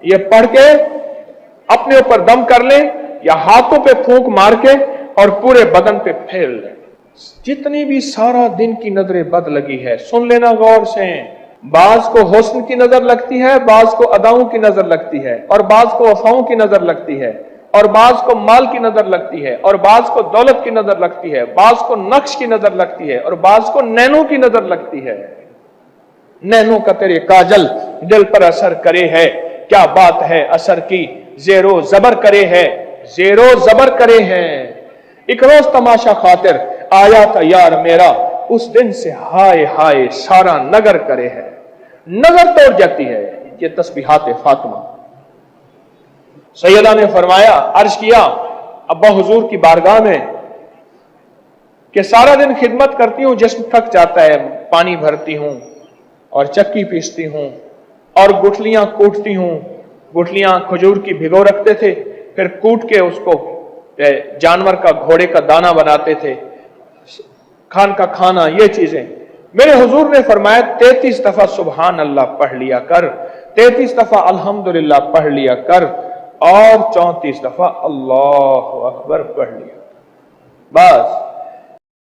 ये पढ़ के अपने ऊपर दम कर लें या हाथों पे फूंक मार के और पूरे बदन पे फैल लें। जितनी भी सारा दिन की नजरें बद लगी है, सुन लेना गौर से। बाज को हुस्न की नजर लगती है, बाज को अदाओं की नजर लगती है, और बाज को वफाओं की नजर लगती है, और बाज को माल की नजर लगती है, और बाज को दौलत की नजर लगती है, बाज को नक्श की नजर लगती है, और बाज को नैनों की नजर लगती है। नैनों का तेरे काजल दिल पर असर करे है, क्या बात है असर की, जेरो जबर करे है, जेरो जबर करे है। एक रोज तमाशा खातिर आया था यार मेरा, उस दिन से हाय हाय सारा नगर करे है। नगर तोड़ जाती है ये तस्बीहात फातिमा। सैयदा ने फरमाया, अर्ज किया अब्बा हुजूर की बारगाह में कि सारा दिन खिदमत करती हूं, जिस्म थक जाता है, पानी भरती हूं और चक्की पीसती हूं और गुठलियां कूटती हूं। गुठलियां खजूर की भिगो रखते थे, फिर कूट के उसको जानवर का, घोड़े का दाना बनाते थे, खान का खाना, ये चीजें। मेरे हुजूर ने फरमाया 33 दफा सुबहान अल्लाह पढ़ लिया कर, 33 दफा अल्हम्दुलिल्लाह पढ़ लिया कर, और 34 दफा अल्लाह अकबर पढ़ लिया। बस